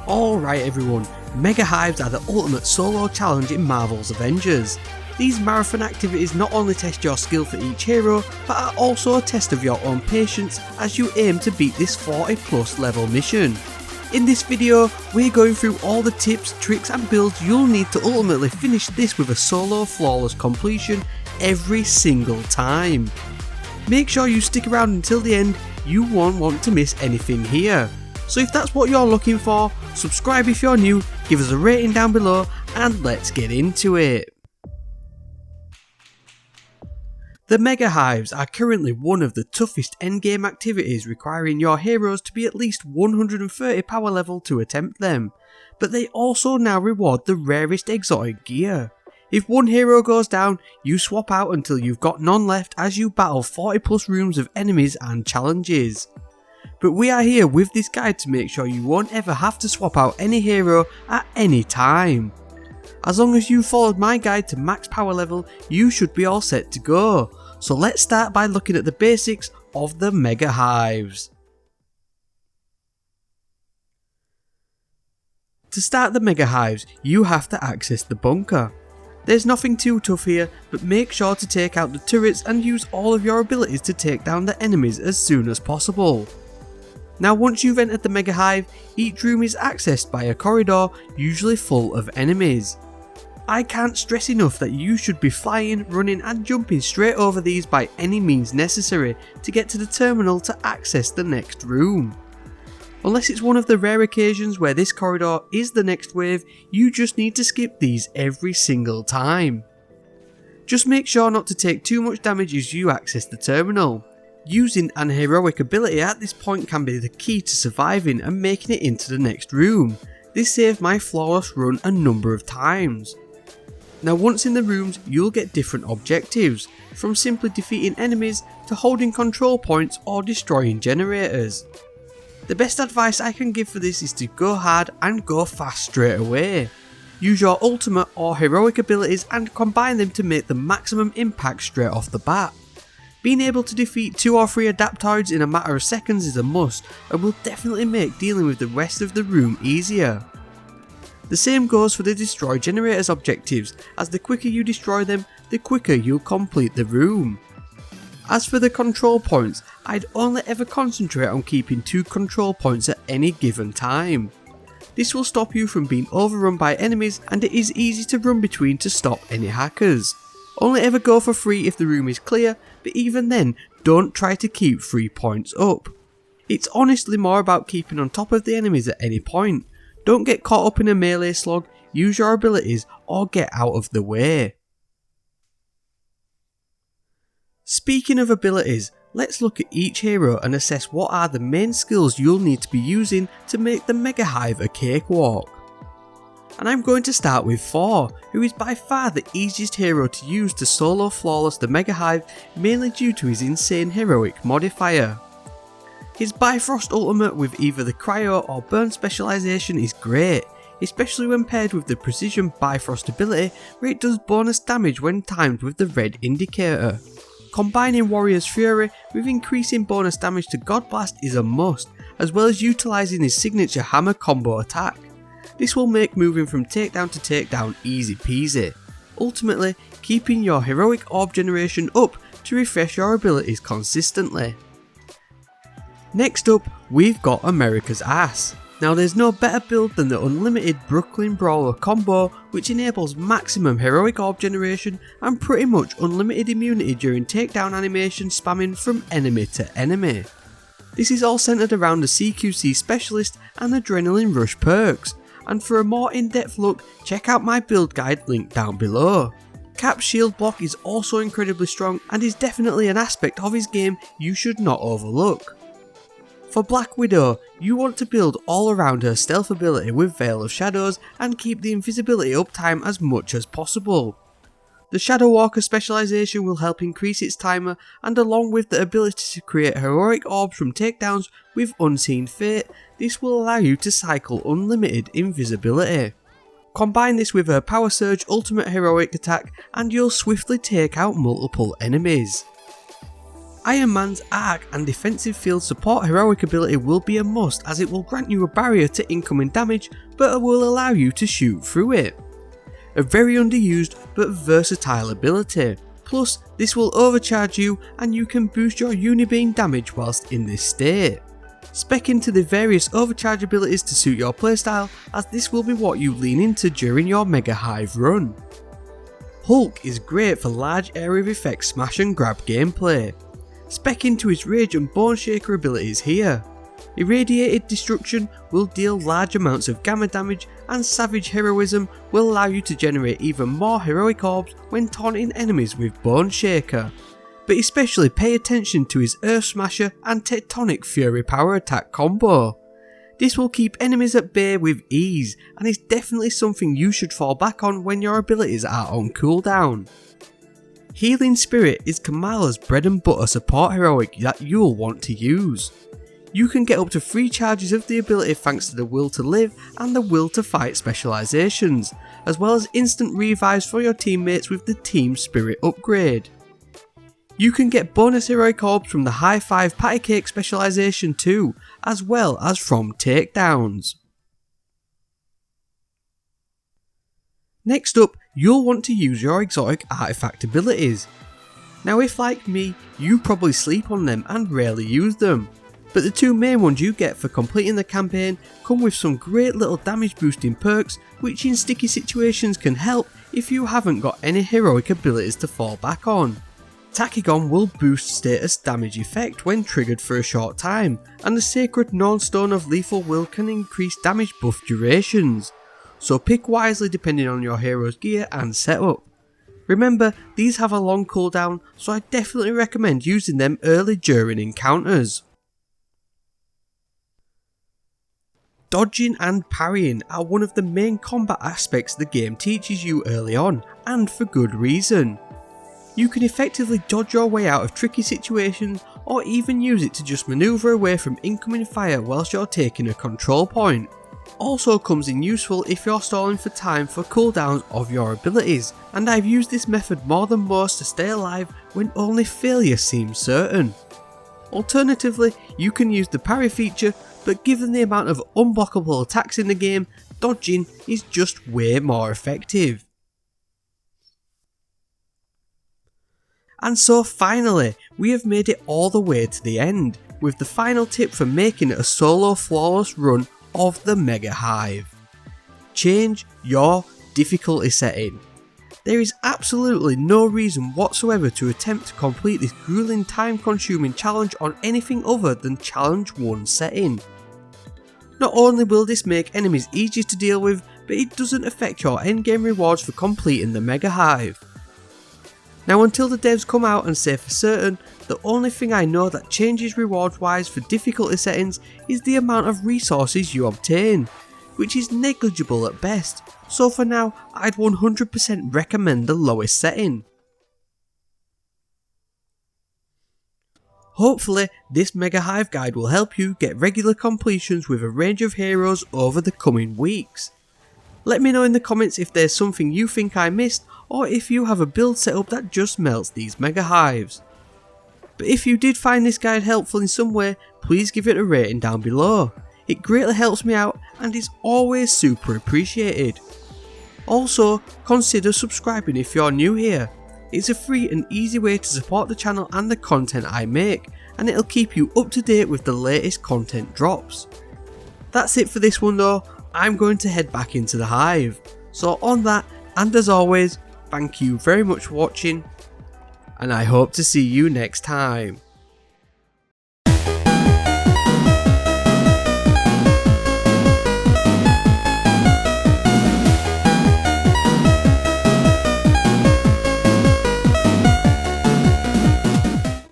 Alright everyone, Mega Hives are the ultimate solo challenge in Marvel's Avengers. These marathon activities not only test your skill for each hero, but are also a test of your own patience as you aim to beat this 40+ level mission. In this video, we're going through all the tips, tricks and builds you'll need to ultimately finish this with a solo flawless completion every single time. Make sure you stick around until the end, you won't want to miss anything here. So if that's what you're looking for, subscribe if you're new, give us a rating down below and let's get into it. The Mega Hives are currently one of the toughest endgame activities, requiring your heroes to be at least 130 power level to attempt them, but they also now reward the rarest exotic gear. If one hero goes down, you swap out until you've got none left as you battle 40+ rooms of enemies and challenges. But we are here with this guide to make sure you won't ever have to swap out any hero at any time. As long as you followed my guide to max power level, you should be all set to go. So let's start by looking at the basics of the Mega Hives. To start the Mega Hives, you have to access the bunker. There's nothing too tough here, but make sure to take out the turrets and use all of your abilities to take down the enemies as soon as possible. Now once you've entered the Mega Hive, each room is accessed by a corridor, usually full of enemies. I can't stress enough that you should be flying, running and jumping straight over these by any means necessary to get to the terminal to access the next room. Unless it's one of the rare occasions where this corridor is the next wave, you just need to skip these every single time. Just make sure not to take too much damage as you access the terminal. Using an heroic ability at this point can be the key to surviving and making it into the next room. This saved my flawless run a number of times. Now once in the rooms, you'll get different objectives, from simply defeating enemies to holding control points or destroying generators. The best advice I can give for this is to go hard and go fast straight away. Use your ultimate or heroic abilities and combine them to make the maximum impact straight off the bat. Being able to defeat 2 or 3 adaptoids in a matter of seconds is a must and will definitely make dealing with the rest of the room easier. The same goes for the destroy generators objectives, as the quicker you destroy them, the quicker you'll complete the room. As for the control points, I'd only ever concentrate on keeping 2 control points at any given time. This will stop you from being overrun by enemies and it is easy to run between to stop any hackers. Only ever go for 3 if the room is clear, but even then, don't try to keep 3 points up. It's honestly more about keeping on top of the enemies at any point. Don't get caught up in a melee slog, use your abilities or get out of the way. Speaking of abilities, let's look at each hero and assess what are the main skills you'll need to be using to make the Mega Hive a cakewalk. And I'm going to start with Thor, who is by far the easiest hero to use to solo flawless the Mega Hive, mainly due to his insane heroic modifier. His Bifrost ultimate with either the cryo or burn specialization is great, especially when paired with the precision Bifrost ability where it does bonus damage when timed with the red indicator. Combining Warrior's Fury with increasing bonus damage to God Blast is a must, as well as utilising his signature hammer combo attack. This will make moving from takedown to takedown easy peasy, ultimately keeping your heroic orb generation up to refresh your abilities consistently. Next up, we've got America's Ass. Now there's no better build than the unlimited Brooklyn Brawler combo, which enables maximum heroic orb generation and pretty much unlimited immunity during takedown animation spamming from enemy to enemy. This is all centered around the CQC Specialist and Adrenaline Rush perks, and for a more in-depth look, check out my build guide linked down below. Cap's shield block is also incredibly strong and is definitely an aspect of his game you should not overlook. For Black Widow, you want to build all around her stealth ability with Veil of Shadows and keep the invisibility uptime as much as possible. The Shadow Walker specialization will help increase its timer, and along with the ability to create heroic orbs from takedowns with Unseen Fate, this will allow you to cycle unlimited invisibility. Combine this with her Power Surge ultimate heroic attack and you'll swiftly take out multiple enemies. Iron Man's arc and defensive field support heroic ability will be a must, as it will grant you a barrier to incoming damage but it will allow you to shoot through it. A very underused but versatile ability. Plus, this will overcharge you and you can boost your unibeam damage whilst in this state. Spec into the various overcharge abilities to suit your playstyle, as this will be what you lean into during your Mega Hive run. Hulk is great for large area of effect smash and grab gameplay. Spec into his Rage and Bone Shaker abilities here. Irradiated Destruction will deal large amounts of gamma damage, and Savage Heroism will allow you to generate even more heroic orbs when taunting enemies with Bone Shaker. But especially pay attention to his Earth Smasher and Tectonic Fury power attack combo. This will keep enemies at bay with ease, and is definitely something you should fall back on when your abilities are on cooldown. Healing Spirit is Kamala's bread and butter support heroic that you'll want to use. You can get up to 3 charges of the ability thanks to the Will to Live and the Will to Fight specialisations, as well as instant revives for your teammates with the Team Spirit upgrade. You can get bonus heroic orbs from the High 5 Patty Cake specialisation too, as well as from takedowns. Next up, you'll want to use your exotic artifact abilities. Now if like me, you probably sleep on them and rarely use them, but the 2 main ones you get for completing the campaign come with some great little damage boosting perks which in sticky situations can help if you haven't got any heroic abilities to fall back on. Tachygon will boost status damage effect when triggered for a short time, and the Sacred Nornstone of Lethal Will can increase damage buff durations, so pick wisely depending on your hero's gear and setup. Remember, these have a long cooldown, so I definitely recommend using them early during encounters. Dodging and parrying are one of the main combat aspects the game teaches you early on, and for good reason. You can effectively dodge your way out of tricky situations, or even use it to just manoeuvre away from incoming fire whilst you're taking a control point. Also comes in useful if you're stalling for time for cooldowns of your abilities, and I've used this method more than most to stay alive when only failure seems certain. Alternatively, you can use the parry feature, but given the amount of unblockable attacks in the game, dodging is just way more effective. And so finally, we have made it all the way to the end, with the final tip for making it a solo flawless run of the Mega Hive. Change your difficulty setting. There is absolutely no reason whatsoever to attempt to complete this grueling time consuming challenge on anything other than challenge 1 setting. Not only will this make enemies easier to deal with, but it doesn't affect your endgame rewards for completing the Mega Hive. Now until the devs come out and say for certain, the only thing I know that changes rewards wise for difficulty settings is the amount of resources you obtain, which is negligible at best, so for now I'd 100% recommend the lowest setting. Hopefully this Mega Hive guide will help you get regular completions with a range of heroes over the coming weeks. Let me know in the comments if there's something you think I missed, or if you have a build setup that just melts these Mega Hives. But if you did find this guide helpful in some way, please give it a rating down below. It greatly helps me out and is always super appreciated. Also, consider subscribing if you're new here. It's a free and easy way to support the channel and the content I make, and it'll keep you up to date with the latest content drops. That's it for this one though. I'm going to head back into the Hive. So on that, and as always, thank you very much for watching, and I hope to see you next time.